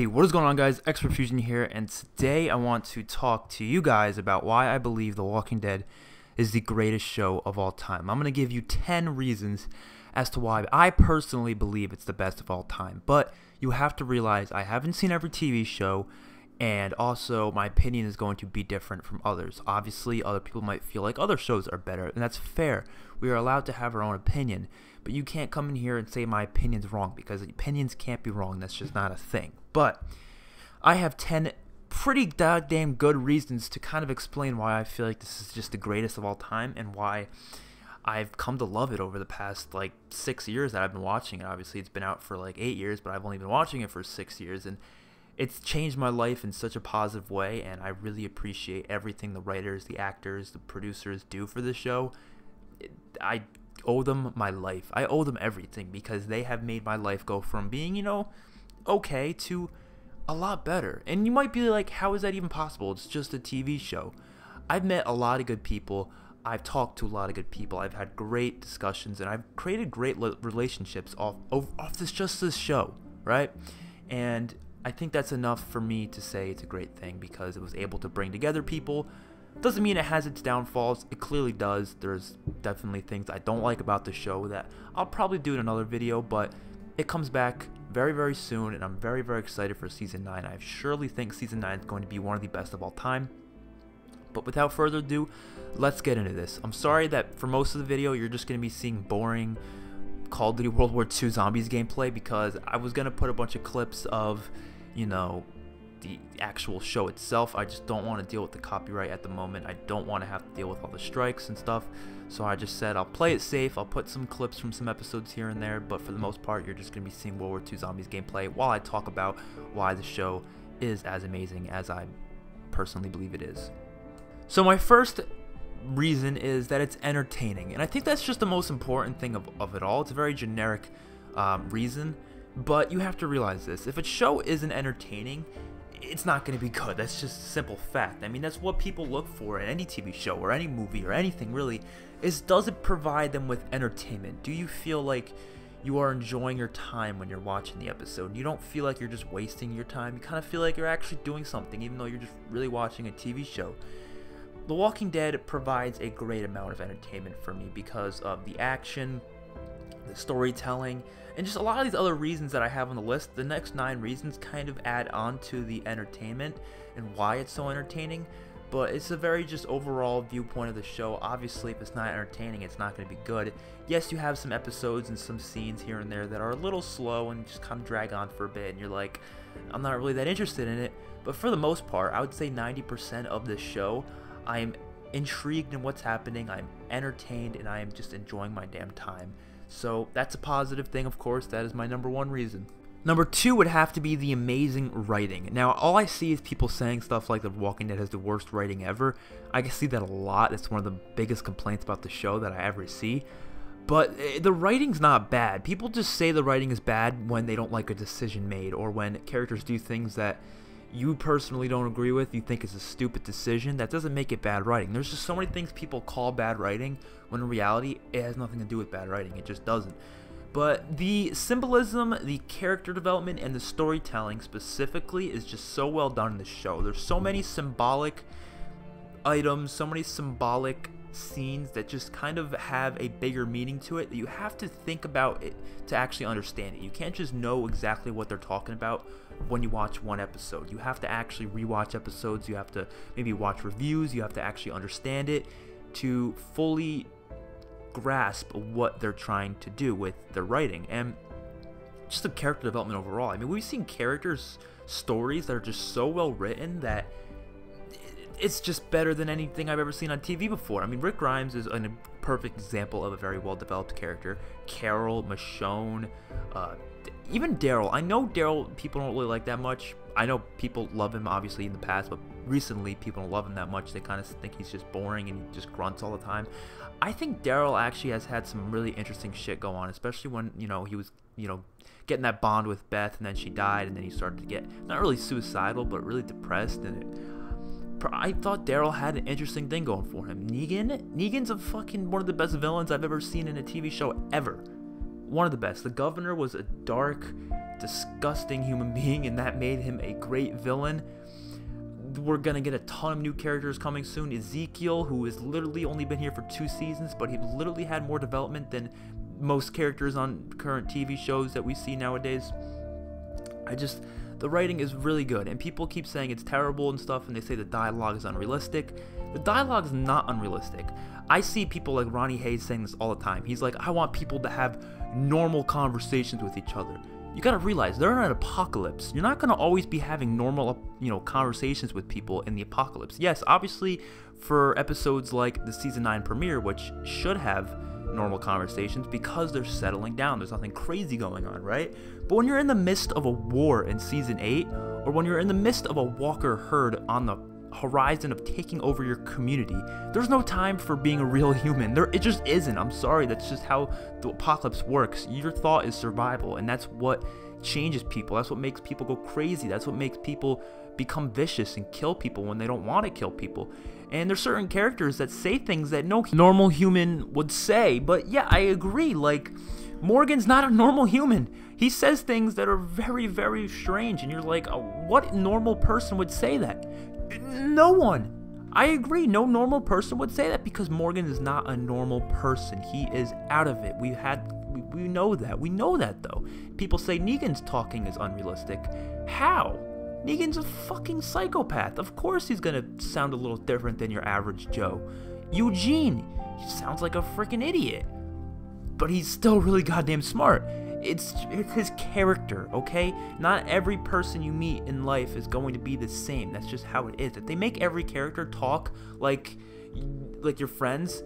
Hey, what is going on, guys? XpertFusion here, and today I want to talk to you guys about why I believe The Walking Dead is the greatest show of all time. I'm going to give you 10 reasons as to why I personally believe it's the best of all time, but you have to realize I haven't seen every TV show, and also my opinion is going to be different from others. Obviously, other people might feel like other shows are better, and that's fair. We are allowed to have our own opinion, but you can't come in here and say my opinion's wrong, because opinions can't be wrong. That's just not a thing. But I have 10 pretty goddamn good reasons to kind of explain why I feel like this is just the greatest of all time, and why I've come to love it over the past like 6 years that I've been watching it. Obviously, it's been out for like 8 years, but I've only been watching it for 6 years, and it's changed my life in such a positive way, and I really appreciate everything the writers, the actors, the producers do for the show. I owe them my life. I owe them everything, because they have made my life go from being, okay to a lot better. And you might be like, how is that even possible? It's just a TV show. I've met a lot of good people. I've talked to a lot of good people. I've had great discussions, and I've created great relationships off this show, right? And I think that's enough for me to say it's a great thing, because it was able to bring together people. Doesn't mean it has its downfalls. It clearly does. There's definitely things I don't like about the show that I'll probably do in another video, but it comes back very, very soon, and I'm very, very excited for Season 9. I surely think Season 9 is going to be one of the best of all time. But without further ado, let's get into this. I'm sorry that for most of the video, you're just going to be seeing boring Call of Duty World War II Zombies gameplay, because I was going to put a bunch of clips of, the actual show itself. I just don't want to deal with the copyright at the moment. I don't want to have to deal with all the strikes and stuff. So I just said I'll play it safe. I'll put some clips from some episodes here and there, but for the most part, you're just going to be seeing World War II Zombies gameplay while I talk about why the show is as amazing as I personally believe it is. So my first reason is that it's entertaining, and I think that's just the most important thing of it all. It's a very generic reason, but you have to realize this. If a show isn't entertaining, it's not going to be good. That's just a simple fact. I mean, that's what people look for in any TV show or any movie or anything, really, is does it provide them with entertainment? Do you feel like you are enjoying your time when you're watching the episode? You don't feel like you're just wasting your time. You kind of feel like you're actually doing something, even though you're just really watching a TV show. The Walking Dead provides a great amount of entertainment for me because of the action, the storytelling, and just a lot of these other reasons that I have on the list. The next 9 reasons kind of add on to the entertainment and why it's so entertaining, but it's a very just overall viewpoint of the show. Obviously, if it's not entertaining, it's not going to be good. Yes, you have some episodes and some scenes here and there that are a little slow and just kind of drag on for a bit, and you're like, I'm not really that interested in it, but for the most part, I would say 90% of the show, I'm intrigued in what's happening, I'm entertained, and I am just enjoying my damn time. So that's a positive thing, of course. That is my number 1 reason. Number 2 would have to be the amazing writing. Now, all I see is people saying stuff like The Walking Dead has the worst writing ever. I can see that a lot. It's one of the biggest complaints about the show that I ever see. But the writing's not bad. People just say the writing is bad when they don't like a decision made, or when characters do things that you personally don't agree with, you think is a stupid decision. That doesn't make it bad writing. There's just so many things people call bad writing, when in reality, it has nothing to do with bad writing. It just doesn't. But the symbolism, the character development, and the storytelling specifically is just so well done in the show. There's so many symbolic items, so many symbolic scenes that just kind of have a bigger meaning to it, that you have to think about it to actually understand it. You can't just know exactly what they're talking about when you watch one episode. You have to actually rewatch episodes. You have to maybe watch reviews. You have to actually understand it to fully grasp what they're trying to do with their writing. And just the character development overall. I mean, we've seen characters' stories that are just so well written that it's just better than anything I've ever seen on TV before. I mean, Rick Grimes is a perfect example of a very well-developed character. Carol, Michonne, even Daryl. I know Daryl people don't really like that much. I know people love him, obviously, in the past, but recently people don't love him that much. They kind of think he's just boring and he just grunts all the time. I think Daryl actually has had some really interesting shit go on, especially when, he was, getting that bond with Beth, and then she died, and then he started to get, not really suicidal, but really depressed, and I thought Daryl had an interesting thing going for him. Negan's a fucking one of the best villains I've ever seen in a TV show ever. One of the best. The governor was a dark, disgusting human being, and that made him a great villain. We're gonna get a ton of new characters coming soon. Ezekiel, who has literally only been here for 2 seasons, but he literally had more development than most characters on current TV shows that we see nowadays. The writing is really good, and people keep saying it's terrible and stuff, and they say the dialogue is unrealistic. The dialogue is not unrealistic. I see people like Ronnie Hayes saying this all the time. He's like, I want people to have normal conversations with each other. You gotta realize, they're in an apocalypse. You're not gonna always be having normal, conversations with people in the apocalypse. Yes, obviously, for episodes like the Season 9 premiere, which should have normal conversations because they're settling down. There's nothing crazy going on, right? But when you're in the midst of a war in Season 8, or when you're in the midst of a walker herd on the horizon of taking over your community, there's no time for being a real human. It just isn't. I'm sorry, that's just how the apocalypse works. Your thought is survival, and that's what changes people. That's what makes people go crazy. That's what makes people become vicious and kill people when they don't want to kill people. And there's certain characters that say things that no normal human would say. But yeah, I agree, like, Morgan's not a normal human. He says things that are very, very strange, and you're like, what normal person would say that? No one. I agree, no normal person would say that, because Morgan is not a normal person. He is out of it. We know that. We know that, though. People say Negan's talking is unrealistic. How? Negan's a fucking psychopath. Of course he's gonna sound a little different than your average Joe. Eugene, he sounds like a freaking idiot, but he's still really goddamn smart. It's his character, okay? Not every person you meet in life is going to be the same. That's just how it is. If they make every character talk like your friends,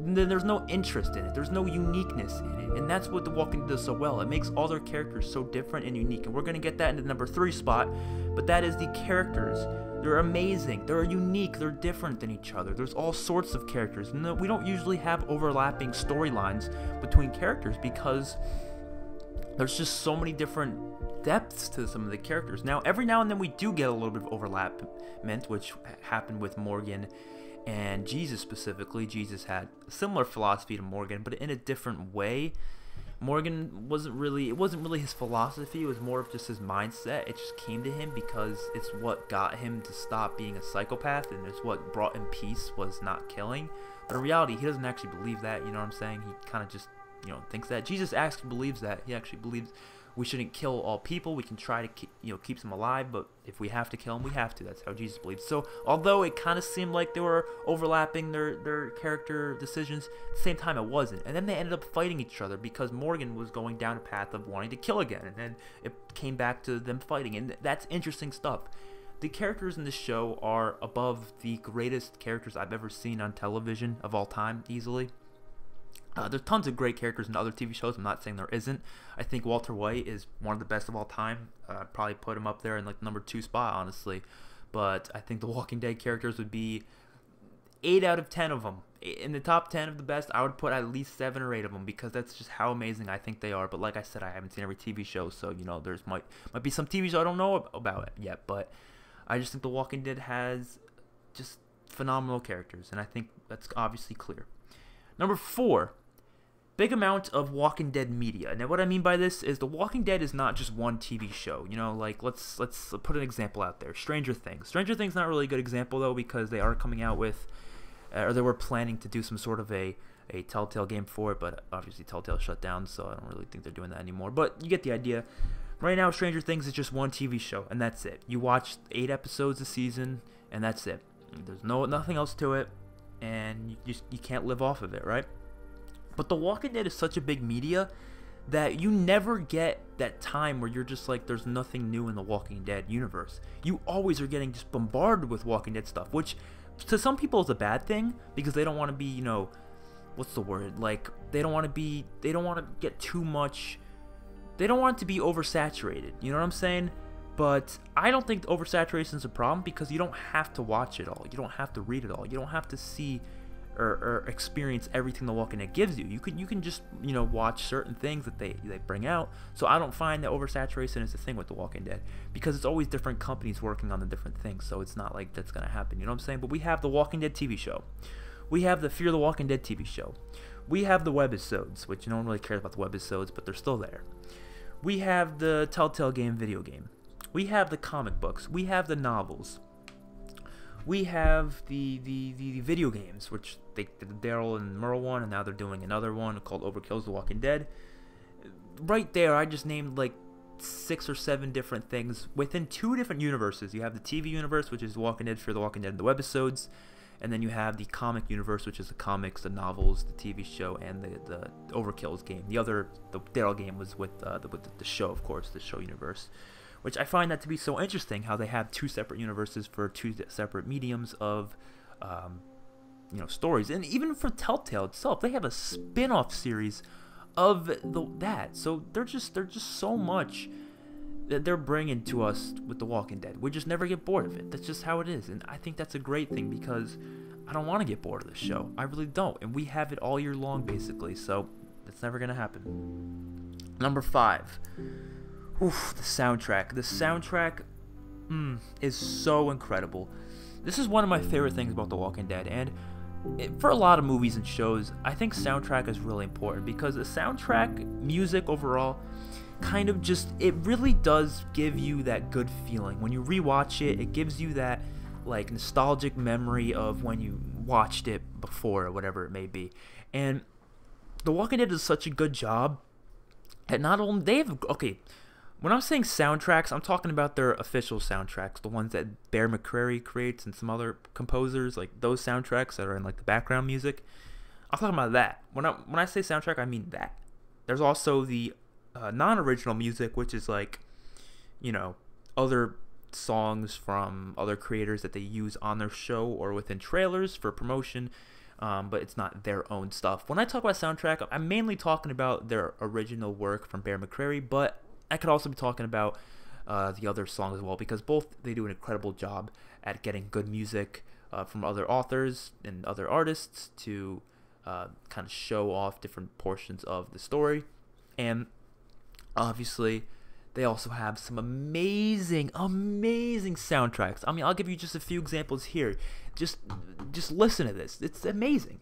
then there's no interest in it. There's no uniqueness in it. And that's what The Walking Dead does so well. It makes all their characters so different and unique. And we're going to get that into the number 3 spot. But that is the characters. They're amazing. They're unique. They're different than each other. There's all sorts of characters. And we don't usually have overlapping storylines between characters because there's just so many different depths to some of the characters. Now, every now and then we do get a little bit of overlapment, which happened with Morgan and Jesus specifically. Jesus had a similar philosophy to Morgan, but in a different way. Morgan wasn't really his philosophy. It was more of just his mindset. It just came to him because it's what got him to stop being a psychopath, and it's what brought him peace, was not killing. But in reality, he doesn't actually believe that. You know what I'm saying? He kind of just thinks that. Jesus actually believes that. He actually believes we shouldn't kill all people. We can try to keep them alive, but if we have to kill them, we have to. That's how Jesus believes. So although it kind of seemed like they were overlapping their character decisions, at the same time it wasn't. And then they ended up fighting each other because Morgan was going down a path of wanting to kill again, and then it came back to them fighting, and that's interesting stuff. The characters in this show are above the greatest characters I've ever seen on television of all time, easily. There's tons of great characters in other TV shows. I'm not saying there isn't. I think Walter White is one of the best of all time. I'd probably put him up there in like the number 2 spot, honestly. But I think the Walking Dead characters would be 8 out of 10 of them. In the top 10 of the best, I would put at least 7 or 8 of them, because that's just how amazing I think they are. But like I said, I haven't seen every TV show, so there's might be some TV shows I don't know about yet. But I just think the Walking Dead has just phenomenal characters, and I think that's obviously clear. Number 4. Big amount of Walking Dead media. Now, what I mean by this is The Walking Dead is not just one TV show. Like let's put an example out there. Stranger Things. Stranger Things not really a good example though, because they are coming out with, or they were planning to do some sort of a Telltale game for it, but obviously Telltale shut down, so I don't really think they're doing that anymore. But you get the idea. Right now, Stranger Things is just one TV show, and that's it. You watch 8 episodes a season, and that's it. There's nothing else to it, and you can't live off of it, right? But The Walking Dead is such a big media that you never get that time where you're just like, there's nothing new in the Walking Dead universe. You always are getting just bombarded with Walking Dead stuff, which to some people is a bad thing, because they don't want to be, what's the word? Like, they don't want to get too much, they don't want it to be oversaturated. You know what I'm saying? But I don't think oversaturation is a problem, because you don't have to watch it all. You don't have to read it all. You don't have to see or experience everything The Walking Dead gives you. You can just watch certain things that they bring out. So I don't find that oversaturation is a thing with The Walking Dead, because it's always different companies working on the different things. So it's not like that's gonna happen. You know what I'm saying? But we have the Walking Dead TV show. We have the Fear the Walking Dead TV show. We have the webisodes, which no one really cares about the webisodes, but they're still there. We have the Telltale Game video game. We have the comic books. We have the novels. We have the video games, which they did the Daryl and Merle one, and now they're doing another one called Overkill's The Walking Dead. Right there, I just named like 6 or 7 different things within 2 different universes. You have the TV universe, which is The Walking Dead, Fear the Walking Dead, and the webisodes, and then you have the comic universe, which is the comics, the novels, the TV show, and the Overkill's game. The Daryl game was with the show, of course, the show universe, which I find that to be so interesting, how they have 2 separate universes for 2 separate mediums of stories. And even for Telltale itself, they have a spin-off series of that. So there's just so much that they're bringing to us with The Walking Dead. We just never get bored of it. That's just how it is, and I think that's a great thing, because I don't want to get bored of the show. I really don't, and we have it all year long basically, so that's never gonna happen. Number 5. Oof, the soundtrack. The soundtrack is so incredible. This is one of my favorite things about The Walking Dead, and for a lot of movies and shows, I think soundtrack is really important, because the soundtrack, music overall, kind of it really does give you that good feeling. When you rewatch it, it gives you that like nostalgic memory of when you watched it before, or whatever it may be. And The Walking Dead does such a good job at not only when I'm saying soundtracks, I'm talking about their official soundtracks, the ones that Bear McCreary creates and some other composers, like those soundtracks that are in like the background music. I'm talking about that. When I say soundtrack, I mean that. There's also the non-original music, which is like, other songs from other creators that they use on their show or within trailers for promotion, but it's not their own stuff. When I talk about soundtrack, I'm mainly talking about their original work from Bear McCreary, but I could also be talking about the other songs as well, because both they do an incredible job at getting good music from other authors and other artists to kind of show off different portions of the story. And obviously, they also have some amazing soundtracks. I mean, I'll give you just a few examples here. Just listen to this. It's amazing.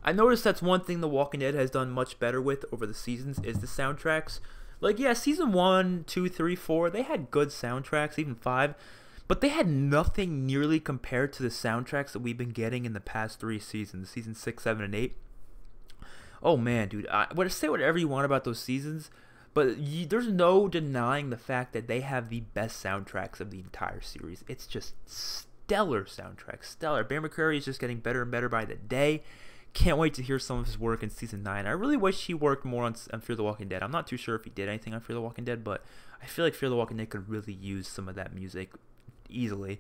I noticed that's one thing The Walking Dead has done much better with over the seasons is the soundtracks. Like, yeah, season 1, 2, 3, 4, they had good soundtracks, even 5, but they had nothing nearly compared to the soundtracks that we've been getting in the past 3 seasons, season 6, 7, and 8. Oh man, dude, I would say whatever you want about those seasons, but there's no denying the fact that they have the best soundtracks of the entire series. It's just stellar soundtracks, stellar. Bear McCreary is just getting better and better by the day. Can't wait to hear some of his work in season 9. I really wish he worked more on Fear the Walking Dead. I'm not too sure if he did anything on Fear the Walking Dead, but I feel like Fear the Walking Dead could really use some of that music easily.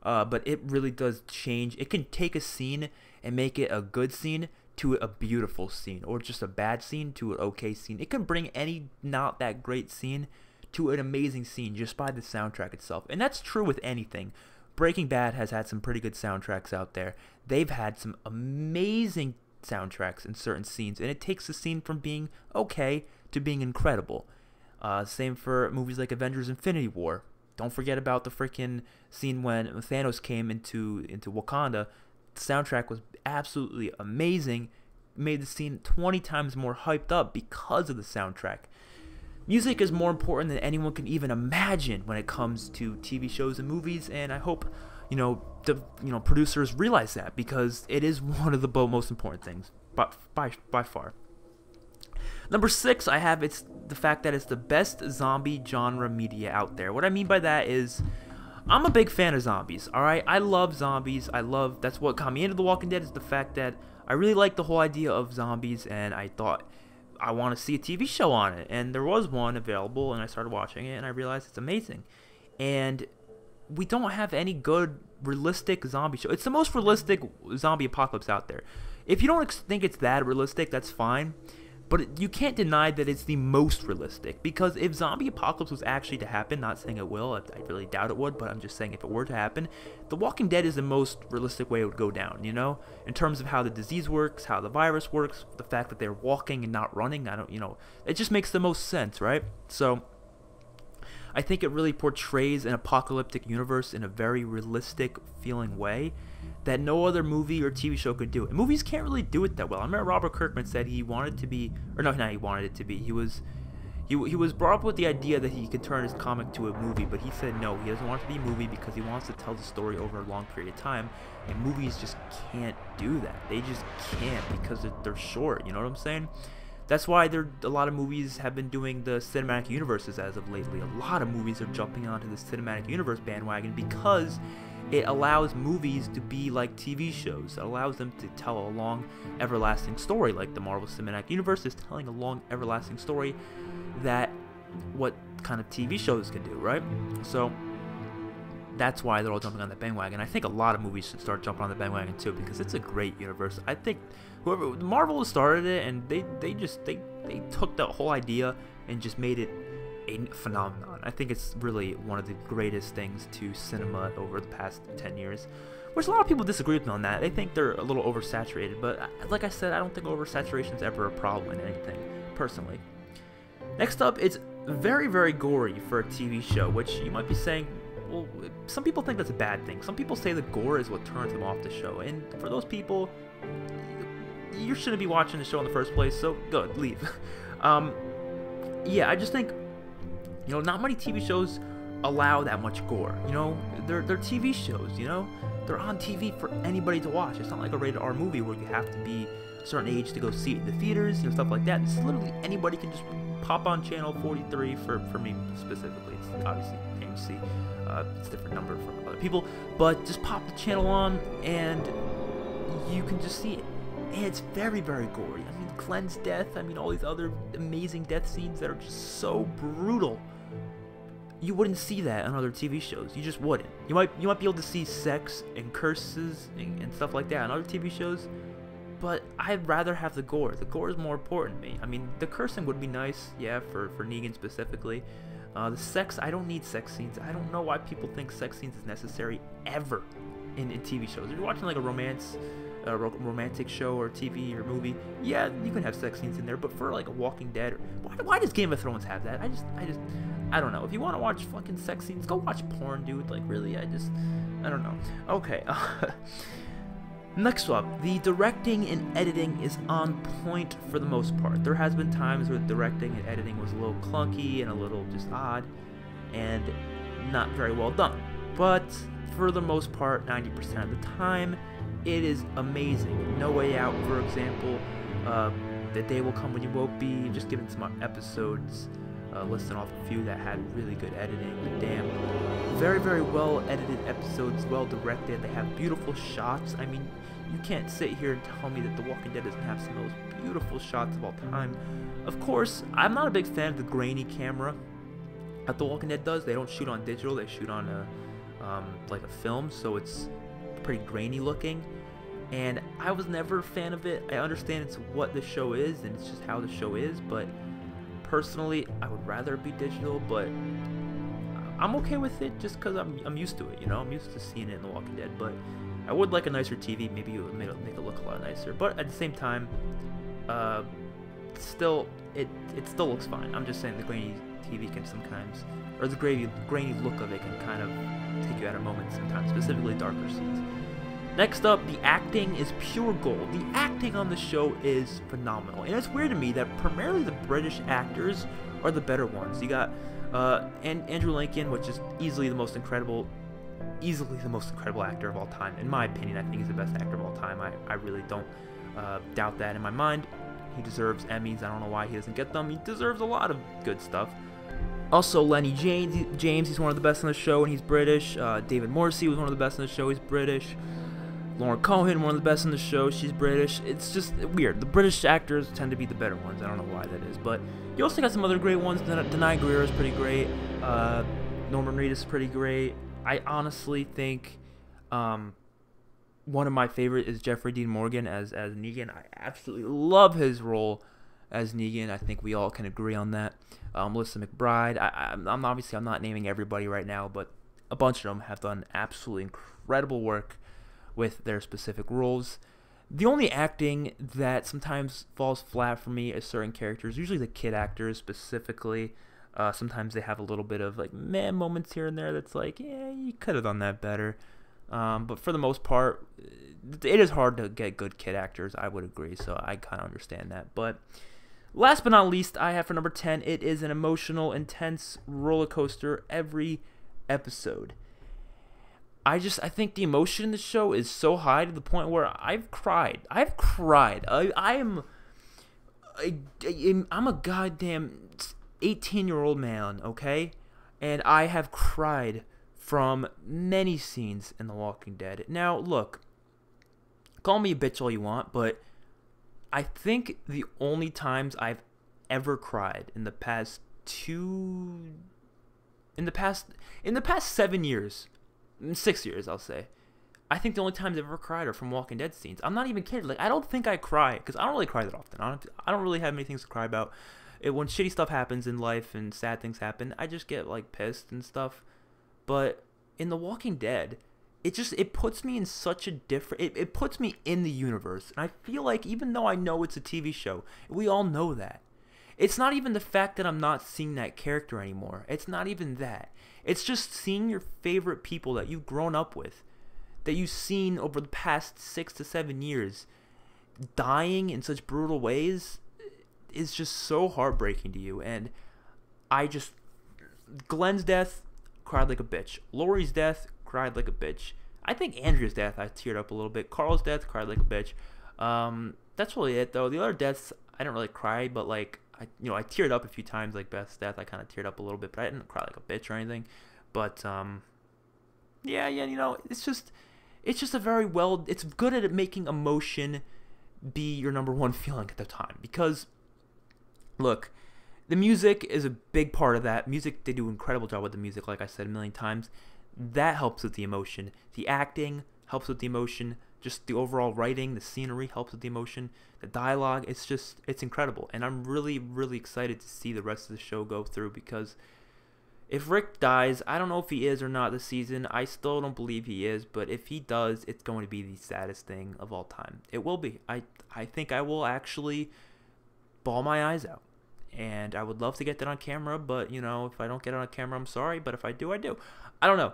But it really does change. It can take a scene and make it a good scene to a beautiful scene, or just a bad scene to an okay scene. It can bring any not that great scene to an amazing scene just by the soundtrack itself. And that's true with anything. Breaking Bad has had some pretty good soundtracks out there. They've had some amazing soundtracks in certain scenes, and it takes a scene from being okay to being incredible. Same for movies like Avengers Infinity War. Don't forget about the freaking scene when Thanos came into Wakanda. The soundtrack was absolutely amazing. Made the scene 20 times more hyped up because of the soundtrack. Music is more important than anyone can even imagine when it comes to TV shows and movies, and I hope the producers realize that, because it is one of the most important things by far. Number 6, I have it's the fact that it's the best zombie genre media out there. What I mean by that is, I'm a big fan of zombies. All right, I love zombies. That's what got me into The Walking Dead, is the fact that I really like the whole idea of zombies, and I thought I want to see a TV show on it, and there was one available, and I started watching it, and I realized it's amazing. And we don't have any good realistic zombie show. It's the most realistic zombie apocalypse out there. If you don't think it's that realistic, that's fine, but you can't deny that it's the most realistic, because if zombie apocalypse was actually to happen, not saying it will, I really doubt it would, but I'm just saying if it were to happen, The Walking Dead is the most realistic way it would go down, in terms of how the disease works, how the virus works, the fact that they're walking and not running. It just makes the most sense, right? So I think it really portrays an apocalyptic universe in a very realistic feeling way that no other movie or TV show could do. And movies can't really do it that well. I remember Robert Kirkman said he wanted to be, or no, not he wanted it to be. He was brought up with the idea that he could turn his comic to a movie, but he said no, he doesn't want it to be a movie because he wants to tell the story over a long period of time, and movies just can't do that. They just can't, because they're short, you know what I'm saying? That's why a lot of movies have been doing the cinematic universes as of lately. A lot of movies are jumping onto the cinematic universe bandwagon because it allows movies to be like TV shows. It allows them to tell a long, everlasting story, like the Marvel Cinematic Universe is telling a long, everlasting story that what kind of TV shows can do, right? So that's why they're all jumping on the bandwagon. I think a lot of movies should start jumping on the bandwagon too, because it's a great universe. I think Marvel started it, and they took that whole idea and just made it a phenomenon. I think it's really one of the greatest things to cinema over the past 10 years, which a lot of people disagree with me on that. They think they're a little oversaturated, but like I said, I don't think oversaturation is ever a problem in anything, personally. Next up, it's very, very gory for a TV show, which you might be saying, well, some people think that's a bad thing. Some people say the gore is what turns them off the show, and for those people, you shouldn't be watching the show in the first place, so good, leave. Yeah, I just think, not many TV shows allow that much gore. They're TV shows, they're on TV for anybody to watch. It's not like a rated R movie where you have to be a certain age to go see it in the theaters, stuff like that. It's literally anybody can just pop on channel 43 for me specifically. It's obviously AMC. It's a different number for other people, but just pop the channel on and you can just see it. And it's very, very gory. I mean, Glenn's death, I mean all these other amazing death scenes that are just so brutal. You wouldn't see that on other TV shows. You just wouldn't. You might be able to see sex and curses and stuff like that on other TV shows, but I'd rather have the gore. The gore is more important to me. I mean, the cursing would be nice, yeah, for Negan specifically. The sex, I don't need sex scenes. I don't know why people think sex scenes is necessary ever in TV shows. If you're watching like a romantic show or TV or movie, yeah, you can have sex scenes in there, but for like a Walking Dead, why does Game of Thrones have that? I don't know. If you want to watch fucking sex scenes, go watch porn, dude. Like, really, I don't know. Okay. Next up, the directing and editing is on point for the most part. There has been times where the directing and editing was a little clunky and a little just odd and not very well done. But for the most part, 90% of the time, it is amazing. No Way Out, for example, The Day Will Come When You Won't Be, just giving some episodes, listing off a few that had really good editing. The Damned, very, very well edited episodes, well directed. They have beautiful shots. I mean, you can't sit here and tell me that The Walking Dead doesn't have some of those beautiful shots of all time. Of course, I'm not a big fan of the grainy camera that The Walking Dead does. They don't shoot on digital, they shoot on like a film, so it's pretty grainy looking, and I was never a fan of it. I understand it's what the show is and it's just how the show is, but personally I would rather it be digital, but I'm okay with it just because I'm used to it, you know. I'm used to seeing it in The Walking Dead, but I would like a nicer TV. Maybe it would make it look a lot nicer, but at the same time, still it still looks fine. I'm just saying the grainy TV can sometimes, or the grainy look of it can kind of take you out of moments sometimes, specifically darker scenes. Next up, the acting is pure gold. The acting on the show is phenomenal, and it's weird to me that primarily the British actors are the better ones. You got Andrew Lincoln, which is easily the most incredible actor of all time. In my opinion, I think he's the best actor of all time. I really don't doubt that in my mind. He deserves Emmys. I don't know why he doesn't get them. He deserves a lot of good stuff. Also, Lenny James, he's one of the best on the show, and he's British. David Morrissey was one of the best on the show, he's British. Lauren Cohan, one of the best on the show, she's British. It's just weird. The British actors tend to be the better ones. I don't know why that is, but you also got some other great ones. Denai Greer is pretty great. Norman Reedus is pretty great. I honestly think one of my favorite is Jeffrey Dean Morgan as Negan. I absolutely love his role as Negan. I think we all can agree on that. Melissa McBride. I'm obviously not naming everybody right now, but a bunch of them have done absolutely incredible work with their specific roles. The only acting that sometimes falls flat for me is certain characters, usually the kid actors specifically. Sometimes they have a little bit of like meh moments here and there that's like, yeah, you could have done that better. But for the most part, it is hard to get good kid actors, I would agree, so I kind of understand that. But last but not least, I have for number 10, it is an emotional, intense roller coaster every episode. I think the emotion in the show is so high to the point where I've cried. I'm a goddamn 18-year-old man, okay? And I have cried from many scenes in The Walking Dead. Now, look, call me a bitch all you want, but I think the only times I've ever cried in the past 7 years, 6 years, I'll say, I think the only times I've ever cried are from Walking Dead scenes. I'm not even kidding. Like, I don't think I cry, because I don't really cry that often. I don't really have many things to cry about. When shitty stuff happens in life and sad things happen, I just get like pissed and stuff. But in The Walking Dead, it puts me in such a different, it puts me in the universe. And I feel like, even though I know it's a TV show, we all know that, it's not even the fact that I'm not seeing that character anymore. It's not even that. It's just seeing your favorite people that you've grown up with, that you've seen over the past 6 to 7 years, dying in such brutal ways is just so heartbreaking to you. And Glenn's death, cried like a bitch. Laurie's death, cried like a bitch. I think Andrea's death, I teared up a little bit. Carl's death, cried like a bitch. That's really it, though. The other deaths, I didn't really cry, but like, I teared up a few times. Like Beth's death, I kind of teared up a little bit, but I didn't cry like a bitch or anything. But yeah, it's just a very it's good at making emotion be your number one feeling at the time. Because, look, the music is a big part of that. Music, they do an incredible job with the music, like I said a million times. That helps with the emotion. The acting helps with the emotion. Just the overall writing, the scenery helps with the emotion. The dialogue, it's incredible. And I'm really, really excited to see the rest of the show go through, because if Rick dies, I don't know if he is or not this season. I still don't believe he is, but if he does, it's going to be the saddest thing of all time. It will be. I think I will actually bawl my eyes out. And I would love to get that on camera, but, you know, if I don't get it on camera, I'm sorry. But if I do, I do. I don't know.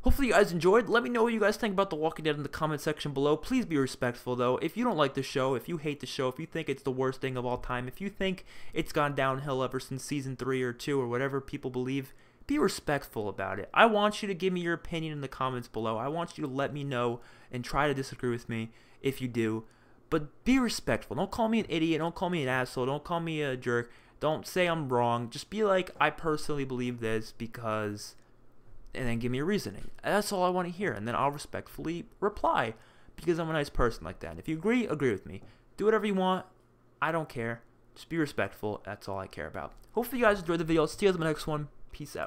Hopefully you guys enjoyed. Let me know what you guys think about The Walking Dead in the comment section below. Please be respectful, though. If you don't like the show, if you hate the show, if you think it's the worst thing of all time, if you think it's gone downhill ever since season 3 or 2 or whatever people believe, be respectful about it. I want you to give me your opinion in the comments below. I want you to let me know and try to disagree with me if you do. But be respectful. Don't call me an idiot. Don't call me an asshole. Don't call me a jerk. Don't say I'm wrong. Just be like, I personally believe this because... and then give me a reasoning. That's all I want to hear. And then I'll respectfully reply, because I'm a nice person like that. And if you agree, agree with me. Do whatever you want. I don't care. Just be respectful. That's all I care about. Hopefully you guys enjoyed the video. See you in the next one. Peace out.